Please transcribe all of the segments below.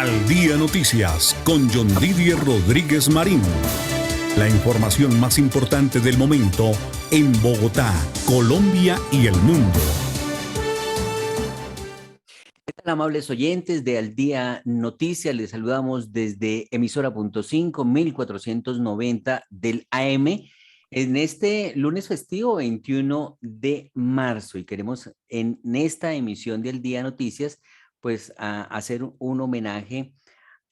Al Día Noticias con John Didier Rodríguez Marín. La información más importante del momento en Bogotá, Colombia y el mundo. ¿Qué tal, amables oyentes de Al Día Noticias? Les saludamos desde emisora.5, 1490 del AM, en este lunes festivo 21 de marzo. Y queremos en esta emisión de Al Día Noticias, pues hacer un homenaje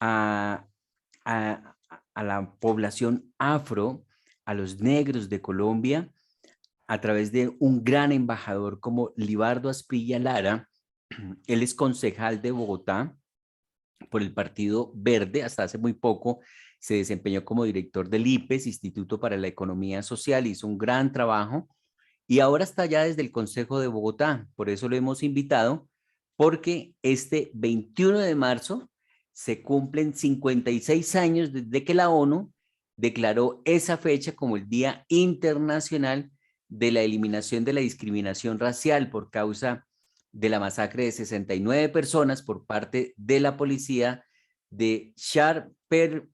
a, a, a la población afro, a los negros de Colombia, a través de un gran embajador como Libardo Asprilla Lara. Él es concejal de Bogotá por el Partido Verde. Hasta hace muy poco se desempeñó como director del IPES, Instituto para la Economía Social, hizo un gran trabajo y ahora está ya desde el Consejo de Bogotá. Por eso lo hemos invitado, porque este 21 de marzo se cumplen 56 años desde que la ONU declaró esa fecha como el Día Internacional de la Eliminación de la Discriminación Racial por causa de la masacre de 69 personas por parte de la policía de Sharpeville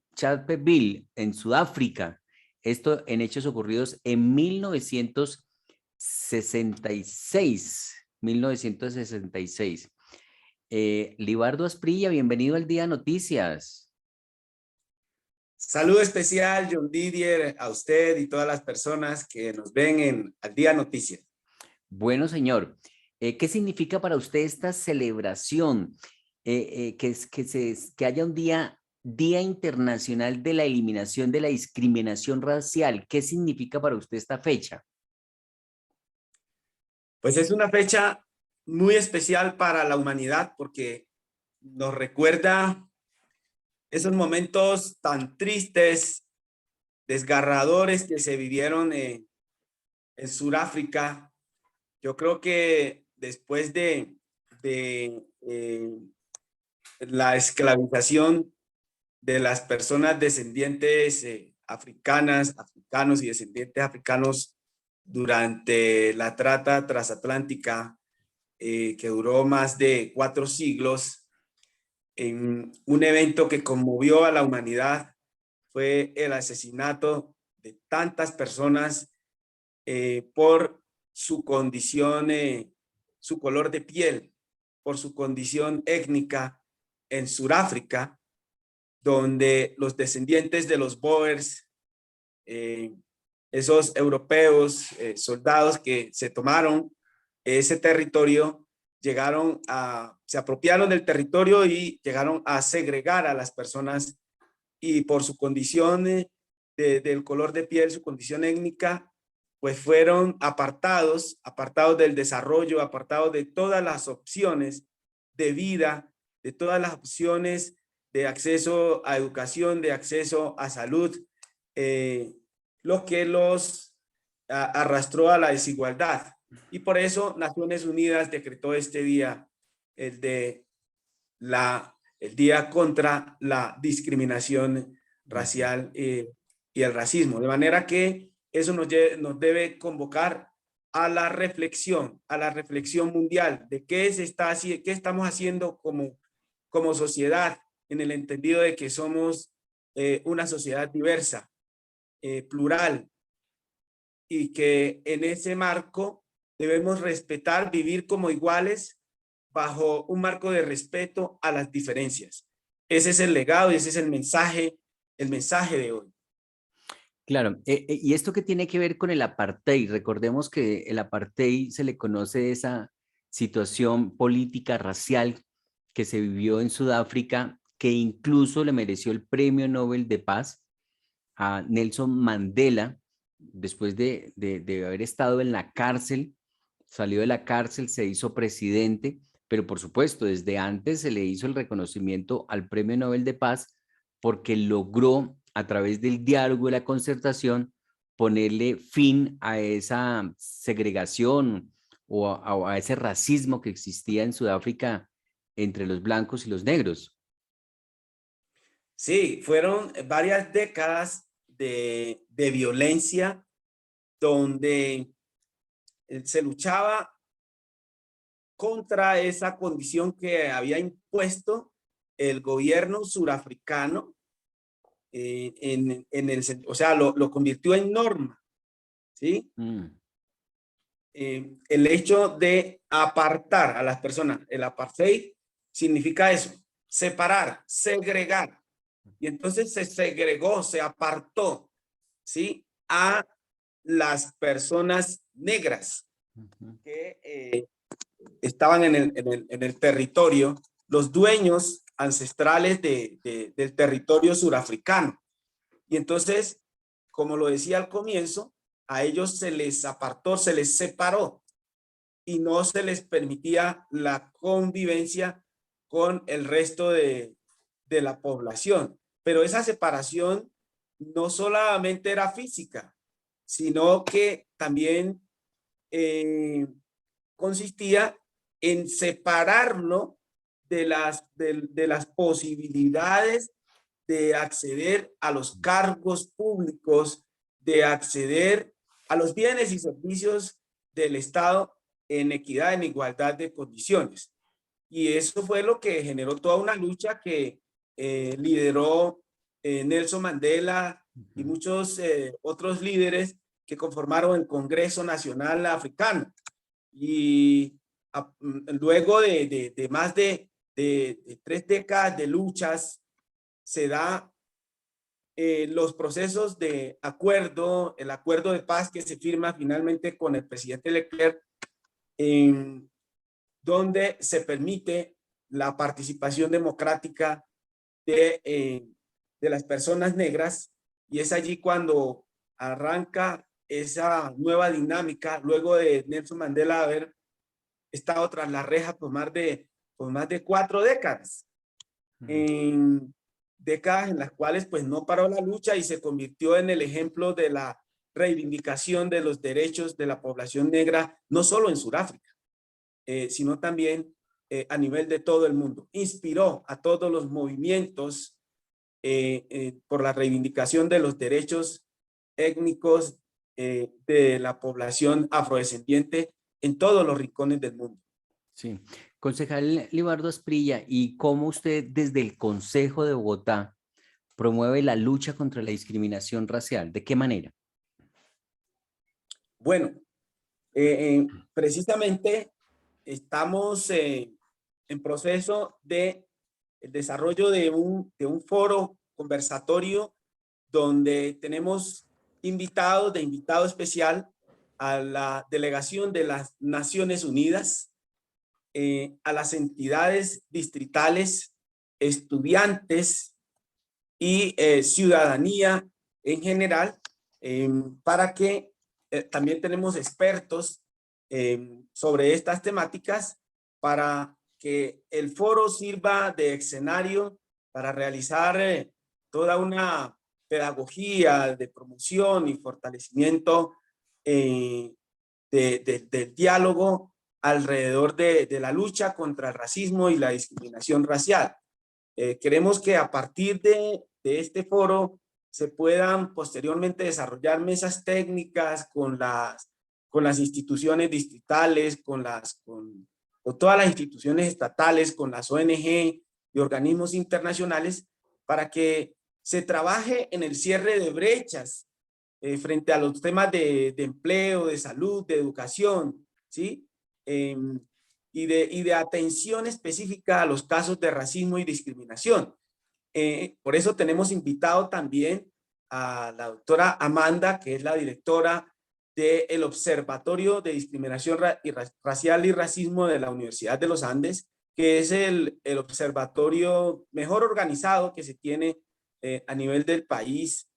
en Sudáfrica. Esto en hechos ocurridos en 1966. Libardo Asprilla, bienvenido al Día Noticias. Saludo especial, John Didier, a usted y todas las personas que nos ven en Al Día Noticias. Bueno, señor, ¿qué significa para usted esta celebración? Que haya un Día Internacional de la Eliminación de la Discriminación Racial. ¿Qué significa para usted esta fecha? Pues es una fecha muy especial para la humanidad porque nos recuerda esos momentos tan tristes, desgarradores que se vivieron en Sudáfrica. Yo creo que después de la esclavización de las personas descendientes africanos y descendientes africanos durante la trata transatlántica que duró más de 4 siglos, en un evento que conmovió a la humanidad fue el asesinato de tantas personas por su condición, su color de piel, por su condición étnica en Sudáfrica, donde los descendientes de los Boers, esos europeos, soldados que se tomaron ese territorio, se apropiaron del territorio y llegaron a segregar a las personas, y por su condición del color de piel, su condición étnica, pues fueron apartados del desarrollo, apartados de todas las opciones de vida, de todas las opciones de acceso a educación, de acceso a salud, lo que los arrastró a la desigualdad. Y por eso Naciones Unidas decretó este día, el Día contra la Discriminación Racial y el Racismo. De manera que eso nos debe convocar a la reflexión mundial de qué estamos haciendo como sociedad, en el entendido de que somos una sociedad diversa, plural, y que en ese marco debemos respetar, vivir como iguales bajo un marco de respeto a las diferencias. Ese es el legado y ese es el mensaje de hoy. Claro, y esto que tiene que ver con el apartheid. Recordemos que el apartheid se le conoce esa situación política racial que se vivió en Sudáfrica, que incluso le mereció el Premio Nobel de Paz a Nelson Mandela, después de haber estado en la cárcel. Salió de la cárcel, se hizo presidente, pero por supuesto, desde antes se le hizo el reconocimiento al Premio Nobel de Paz porque logró, a través del diálogo y la concertación, ponerle fin a esa segregación o a ese racismo que existía en Sudáfrica entre los blancos y los negros. Sí, fueron varias décadas de violencia donde se luchaba contra esa condición que había impuesto el gobierno surafricano, o sea, lo convirtió en norma, ¿sí? El hecho de apartar a las personas, el apartheid significa eso, separar, segregar. Y entonces se segregó, se apartó, ¿sí? A las personas negras que estaban en el territorio, los dueños ancestrales del territorio surafricano. Y entonces, como lo decía al comienzo, a ellos se les apartó, se les separó y no se les permitía la convivencia con el resto de la población. Pero esa separación no solamente era física, sino que también consistía en separarlo de las posibilidades de acceder a los cargos públicos, de acceder a los bienes y servicios del Estado en equidad, en igualdad de condiciones. Y eso fue lo que generó toda una lucha que lideró Nelson Mandela y muchos otros líderes que conformaron el Congreso Nacional Africano. Y luego de más de 3 décadas de luchas, se da los procesos de acuerdo, el acuerdo de paz que se firma finalmente con el presidente Leclerc, donde se permite la participación democrática de las personas negras, y es allí cuando arranca esa nueva dinámica, luego de Nelson Mandela haber estado tras la reja por más de 4 décadas. En décadas en las cuales pues no paró la lucha y se convirtió en el ejemplo de la reivindicación de los derechos de la población negra, no solo en Sudáfrica, sino también a nivel de todo el mundo. Inspiró a todos los movimientos por la reivindicación de los derechos étnicos de la población afrodescendiente en todos los rincones del mundo. Sí. Concejal Libardo Asprilla, ¿y cómo usted desde el Consejo de Bogotá promueve la lucha contra la discriminación racial? ¿De qué manera? Bueno, precisamente estamos en proceso de desarrollo de un foro conversatorio donde tenemos de invitado especial a la delegación de las Naciones Unidas, a las entidades distritales, estudiantes y ciudadanía en general, para que también tenemos expertos sobre estas temáticas para que el foro sirva de escenario para realizar toda una pedagogía de promoción y fortalecimiento del diálogo alrededor de la lucha contra el racismo y la discriminación racial. Queremos que a partir de este foro se puedan posteriormente desarrollar mesas técnicas con las instituciones distritales, con todas las instituciones estatales, con las ONG y organismos internacionales, para que se trabaje en el cierre de brechas frente a los temas de empleo, de salud, de educación, ¿sí? Y de atención específica a los casos de racismo y discriminación. Por eso tenemos invitado también a la doctora Amanda, que es la directora del Observatorio de Discriminación Racial y Racismo de la Universidad de los Andes, que es el observatorio mejor organizado que se tiene a nivel del país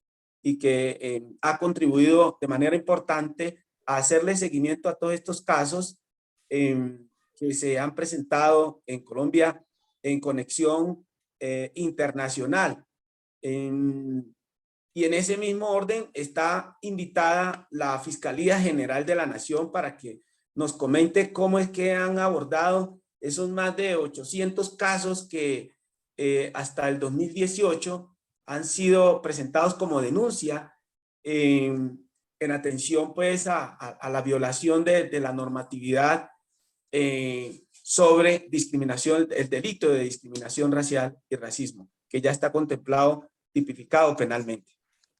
y que ha contribuido de manera importante a hacerle seguimiento a todos estos casos que se han presentado en Colombia en conexión internacional. Y en ese mismo orden está invitada la Fiscalía General de la Nación para que nos comente cómo es que han abordado esos más de 800 casos que hasta el 2018 han sido presentados como denuncia en atención pues a la violación de la normatividad sobre discriminación, el delito de discriminación racial y racismo, que ya está contemplado, tipificado penalmente.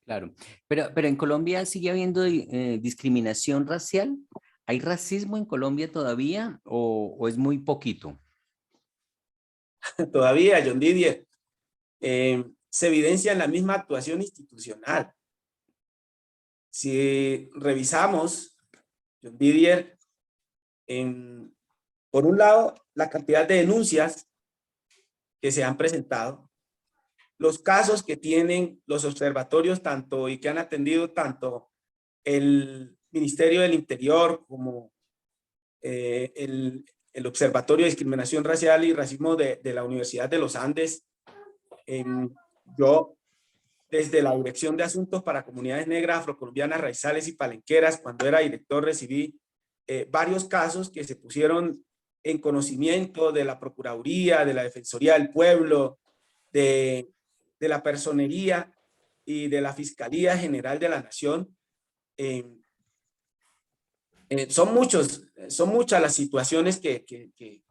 Claro, pero en Colombia sigue habiendo discriminación racial. ¿Hay racismo en Colombia todavía o es muy poquito? Todavía, John Didier, se evidencia en la misma actuación institucional. Si revisamos, John Didier, por un lado, la cantidad de denuncias que se han presentado, los casos que tienen los observatorios y que han atendido tanto el Ministerio del Interior como el Observatorio de Discriminación Racial y Racismo de la Universidad de los Andes. Yo, desde la Dirección de Asuntos para Comunidades Negras, Afrocolombianas, Raizales y Palenqueras, cuando era director, recibí varios casos que se pusieron en conocimiento de la Procuraduría, de la Defensoría del Pueblo, de la Personería y de la Fiscalía General de la Nación. Son muchas las situaciones que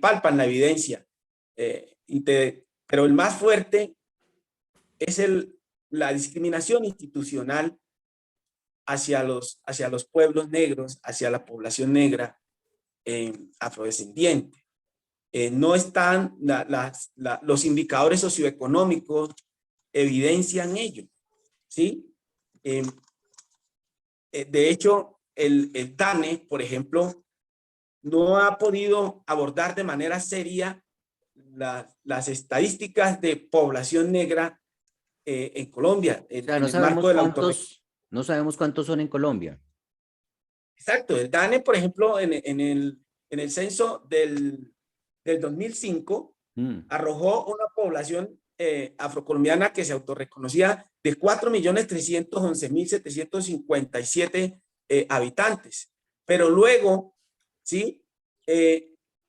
palpan la evidencia, pero el más fuerte es la discriminación institucional hacia los pueblos negros, hacia la población negra afrodescendiente. No están los indicadores socioeconómicos evidencian ello, ¿sí? De hecho, el DANE, por ejemplo, no ha podido abordar de manera seria las estadísticas de población negra en Colombia. O sea, no sabemos cuántos son en Colombia. Exacto. El DANE, por ejemplo, en el censo del 2005, arrojó una población afrocolombiana que se autorreconocía de 4.311.757 habitantes. Pero luego, ¿sí?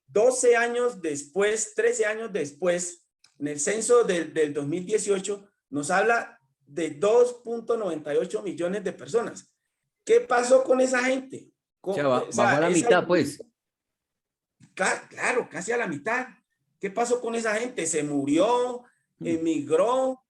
12 años después, 13 años después, en el censo del 2018, nos habla de 2.98 millones de personas. ¿Qué pasó con esa gente? Bajó a la mitad, pues. Claro, casi a la mitad. ¿Qué pasó con esa gente? ¿Se murió? ¿Emigró?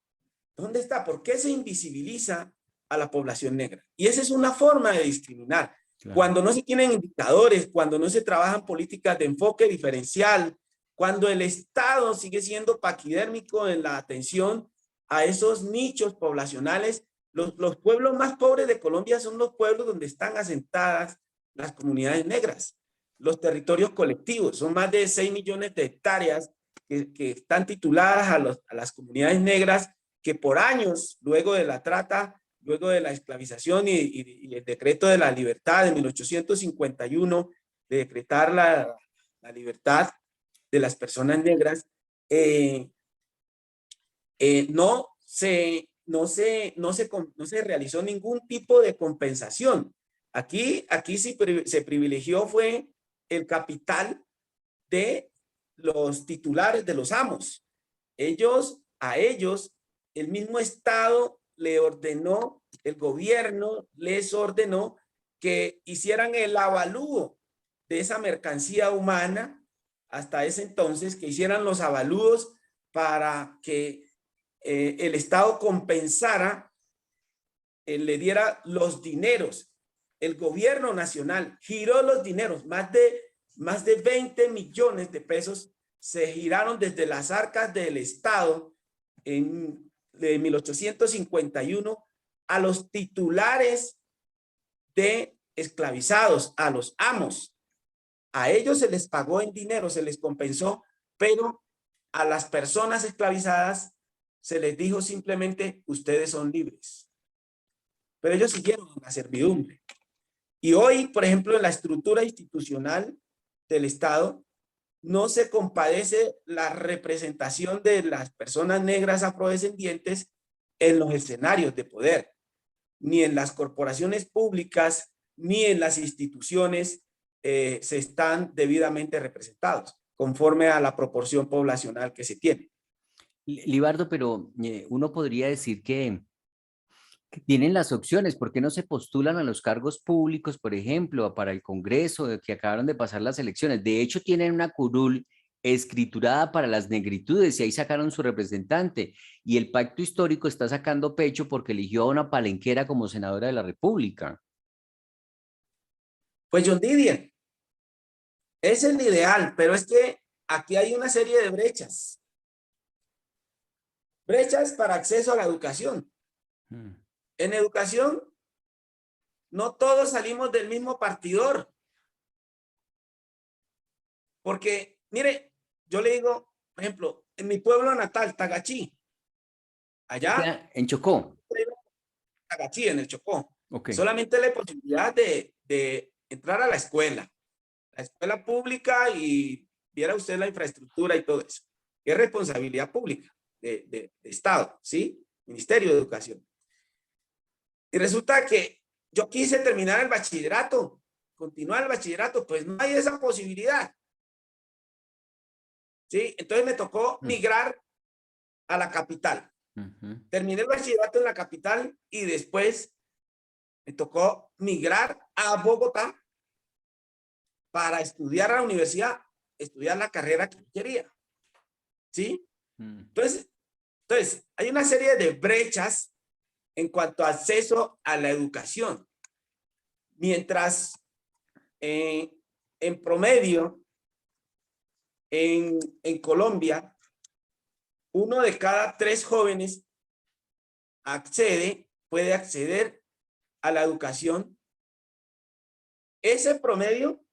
¿Dónde está? ¿Por qué se invisibiliza a la población negra? Y esa es una forma de discriminar. Claro. Cuando no se tienen indicadores, cuando no se trabajan políticas de enfoque diferencial, cuando el Estado sigue siendo paquidérmico en la atención a esos nichos poblacionales, los pueblos más pobres de Colombia son los pueblos donde están asentadas las comunidades negras. Los territorios colectivos, son más de 6 millones de hectáreas que están tituladas a las comunidades negras que por años, luego de la trata, luego de la esclavización y el decreto de la libertad de 1851, de decretar la libertad de las personas negras, no se realizó ningún tipo de compensación. Aquí se privilegió fue el capital de los titulares, de los amos. A ellos, el mismo Estado le ordenó, el gobierno les ordenó que hicieran el avalúo de esa mercancía humana, hasta ese entonces, que hicieran los avalúos para que el Estado compensara, le diera los dineros. El gobierno nacional giró los dineros, más de 20 millones de pesos se giraron desde las arcas del Estado de 1851 a los titulares de esclavizados, a los amos. A ellos se les pagó en dinero, se les compensó, pero a las personas esclavizadas se les dijo simplemente, ustedes son libres. Pero ellos siguieron en la servidumbre. Y hoy, por ejemplo, en la estructura institucional del Estado, no se compadece la representación de las personas negras afrodescendientes en los escenarios de poder, ni en las corporaciones públicas, ni en las instituciones se están debidamente representados, conforme a la proporción poblacional que se tiene. Libardo, pero uno podría decir que Tienen las opciones, ¿por qué no se postulan a los cargos públicos, por ejemplo, para el Congreso, que acabaron de pasar las elecciones? De hecho, tienen una curul escriturada para las negritudes y ahí sacaron su representante. Y el pacto histórico está sacando pecho porque eligió a una palenquera como senadora de la República. Pues John Didier, es el ideal, pero es que aquí hay una serie de brechas. Brechas para acceso a la educación. En educación, no todos salimos del mismo partidor. Porque, mire, yo le digo, por ejemplo, en mi pueblo natal, Tagachí, allá, En Chocó. Tagachí, en el Chocó, Ok. solamente la posibilidad de entrar a la escuela pública, y viera usted la infraestructura y todo eso. Es responsabilidad pública de Estado, ¿sí? Ministerio de Educación. Y resulta que yo quise terminar el bachillerato, continuar el bachillerato, pues no hay esa posibilidad. ¿Sí? Entonces me tocó migrar a la capital. Terminé el bachillerato en la capital y después me tocó migrar a Bogotá para estudiar a la universidad, estudiar la carrera que quería. ¿Sí? Entonces, hay una serie de brechas en cuanto a acceso a la educación. Mientras en promedio, en Colombia, 1 de cada 3 jóvenes puede acceder a la educación. Ese promedio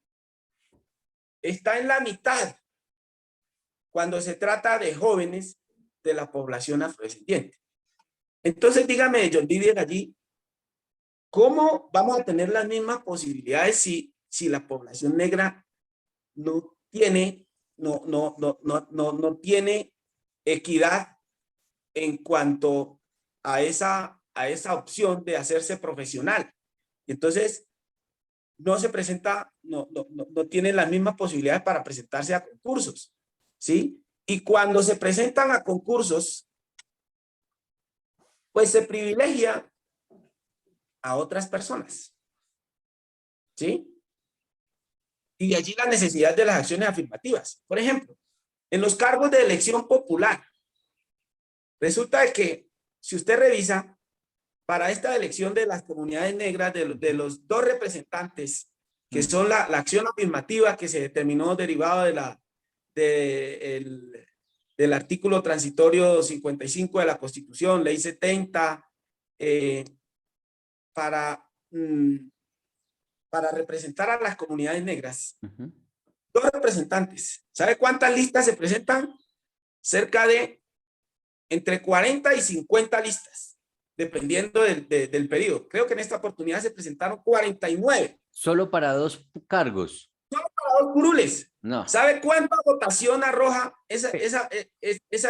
está en la mitad cuando se trata de jóvenes de la población afrodescendiente. Entonces, dígame, John Didier, allí, ¿cómo vamos a tener las mismas posibilidades si la población negra no tiene equidad en cuanto a esa opción de hacerse profesional? Entonces, no tienen las mismas posibilidades para presentarse a concursos, ¿sí? Y cuando se presentan a concursos, pues se privilegia a otras personas, ¿sí? Y de allí la necesidad de las acciones afirmativas. Por ejemplo, en los cargos de elección popular, resulta que si usted revisa, para esta elección de las comunidades negras, de los 2 representantes, que son la acción afirmativa que se determinó derivado del artículo transitorio 55 de la Constitución, ley 70, para representar a las comunidades negras. 2 representantes. ¿Sabe cuántas listas se presentan? Cerca de entre 40 y 50 listas, dependiendo del periodo. Creo que en esta oportunidad se presentaron 49. Solo para 2 cargos. Solo para 2 curules. No. ¿Sabe cuánta votación arroja esa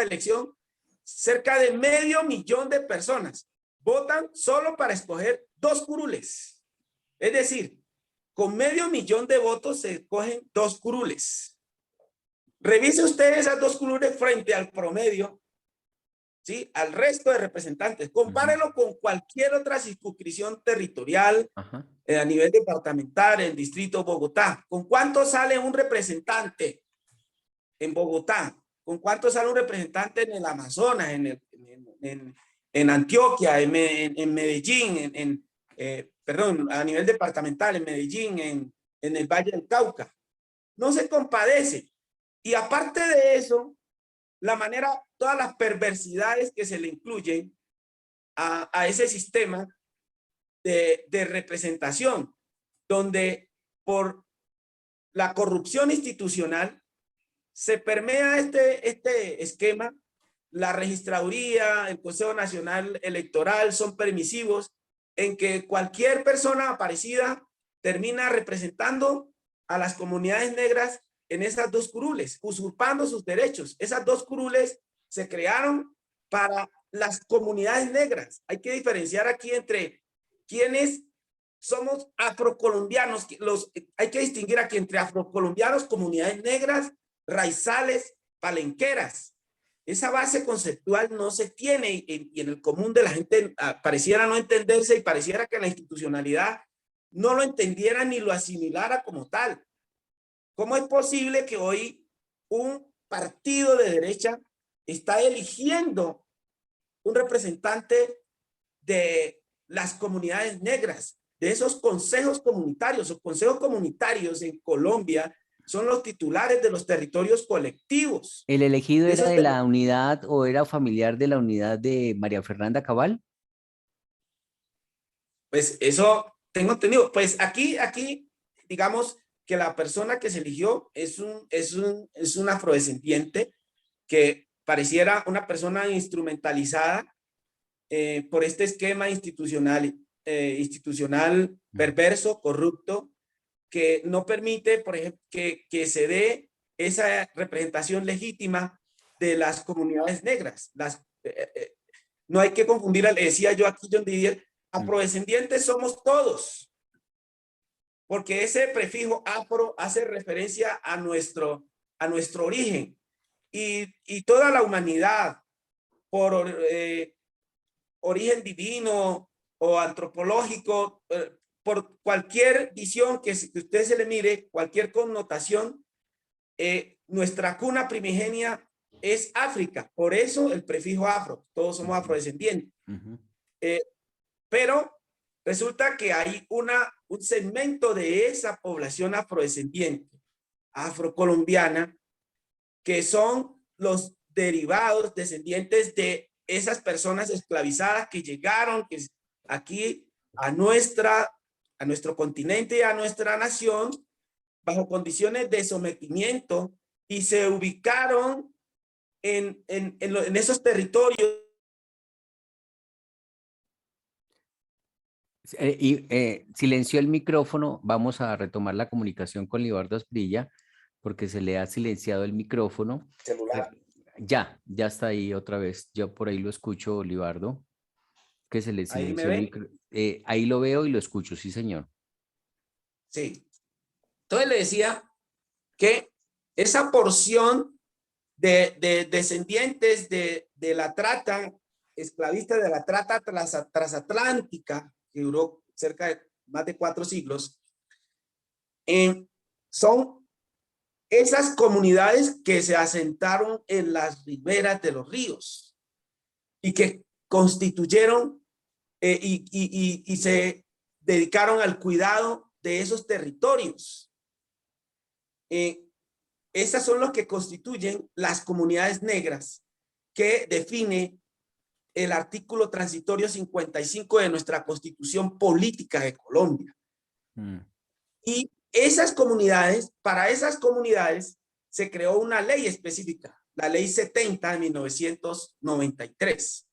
elección? Cerca de 500,000 de personas votan solo para escoger 2 curules. Es decir, con 500,000 de votos se escogen 2 curules. Revise usted esas 2 curules frente al promedio, ¿sí? Al resto de representantes. Compárelo con cualquier otra circunscripción territorial a nivel departamental, el distrito Bogotá. ¿Con cuánto sale un representante en Bogotá? ¿Con cuánto sale un representante en el Amazonas, en Antioquia, en Medellín, perdón, a nivel departamental, en Medellín, en el Valle del Cauca? No se compadece. Y aparte de eso, todas las perversidades que se le incluyen a ese sistema de representación, donde por la corrupción institucional se permea este esquema. La registraduría, el Consejo Nacional Electoral son permisivos en que cualquier persona aparecida termina representando a las comunidades negras en esas 2 curules, usurpando sus derechos. Esas 2 curules se crearon para las comunidades negras. Hay que diferenciar aquí entre quienes somos afrocolombianos. Hay que distinguir aquí entre afrocolombianos, comunidades negras, raizales, palenqueras. esa base conceptual no se tiene y en el común de la gente pareciera no entenderse y pareciera que la institucionalidad no lo entendiera ni lo asimilara como tal. ¿Cómo es posible que hoy un partido de derecha está eligiendo un representante de las comunidades negras, de esos consejos comunitarios? Los consejos comunitarios en Colombia son los titulares de los territorios colectivos. ¿El elegido era de la unidad o era familiar de la unidad de María Fernanda Cabal? Pues eso tengo entendido. Pues aquí, digamos que la persona que se eligió es un afrodescendiente que pareciera una persona instrumentalizada por este esquema institucional perverso, corrupto, que no permite, por ejemplo, que se dé esa representación legítima de las comunidades negras. No hay que confundir, le decía yo aquí, John Didier, afrodescendientes somos todos, porque ese prefijo afro hace referencia a nuestro origen y toda la humanidad por origen divino o antropológico, por cualquier visión que usted se le mire, cualquier connotación, nuestra cuna primigenia es África. Por eso el prefijo afro, todos somos afrodescendientes. Pero resulta que hay un segmento de esa población afrodescendiente, afrocolombiana, que son los derivados, descendientes de esas personas esclavizadas que llegaron aquí a nuestro continente y a nuestra nación bajo condiciones de sometimiento y se ubicaron en esos territorios. Silenció el micrófono. Vamos a retomar la comunicación con Libardo Asprilla porque se le ha silenciado el micrófono. Celular. Ya está ahí otra vez. Yo por ahí lo escucho, Libardo. Que se le silenció el micrófono. Ahí lo veo y lo escucho, sí, señor. Sí. Entonces le decía que esa porción de descendientes de la trata esclavista, de la trata transatlántica, que duró cerca de más de 4 siglos, son esas comunidades que se asentaron en las riberas de los ríos y que constituyeron y se dedicaron al cuidado de esos territorios. Esas son los que constituyen las comunidades negras que define el artículo transitorio 55 de nuestra Constitución Política de Colombia. Y esas comunidades, para esas comunidades se creó una ley específica, la Ley 70 de 1993.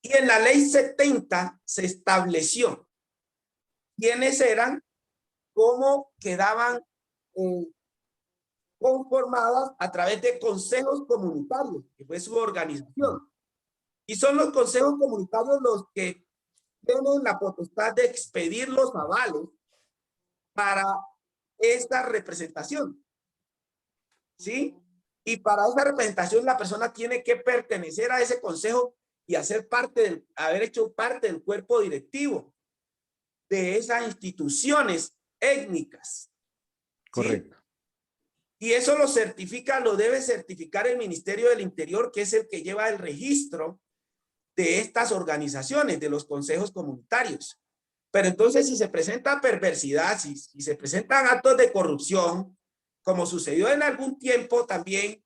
Y en la Ley 70 se estableció quiénes eran, cómo quedaban conformadas a través de consejos comunitarios, que fue su organización. Y son los consejos comunitarios los que tienen la potestad de expedir los avales para esta representación. ¿Sí? Y para esa representación la persona tiene que pertenecer a ese consejo y haber hecho parte del cuerpo directivo de esas instituciones étnicas. Correcto. ¿Sí? Y eso lo debe certificar el Ministerio del Interior, que es el que lleva el registro de estas organizaciones, de los consejos comunitarios. Pero entonces si se presenta perversidad, si se presentan actos de corrupción, como sucedió en algún tiempo también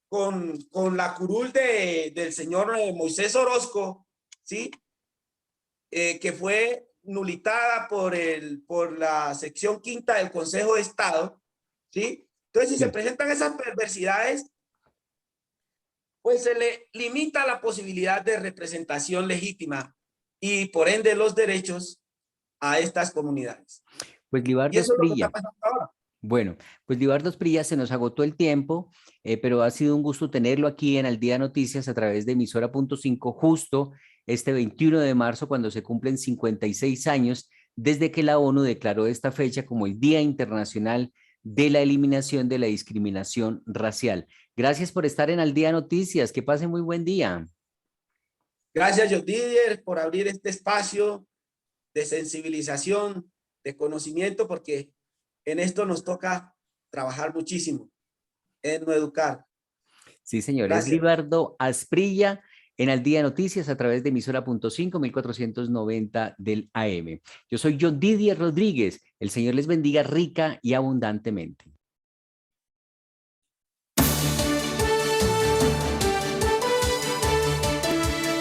con la curul del señor Moisés Orozco, ¿sí? Que fue nulitada por la sección 5ª del Consejo de Estado, ¿sí? Entonces, si se presentan esas perversidades, pues se le limita la posibilidad de representación legítima y por ende los derechos a estas comunidades. Pues Libardo y eso es lo que Asprilla. está pasando ahora. Bueno, pues Libardo Asprilla, se nos agotó el tiempo, pero ha sido un gusto tenerlo aquí en Al Día Noticias a través de Emisora.5, justo este 21 de marzo, cuando se cumplen 56 años desde que la ONU declaró esta fecha como el Día Internacional de la eliminación de la discriminación racial. Gracias por estar en Al Día Noticias. Que pase muy buen día. Gracias, John Didier, por abrir este espacio de sensibilización, de conocimiento, porque en esto nos toca trabajar muchísimo, en no educar. Sí, señor. Gracias. Es Libardo Asprilla en Al Día Noticias a través de emisora.5, 1490 del AM. Yo soy John Didier Rodríguez. El Señor les bendiga rica y abundantemente.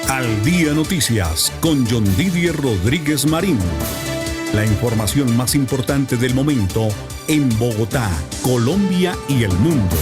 Al Día Noticias con John Didier Rodríguez Marín. La información más importante del momento en Bogotá, Colombia y el mundo.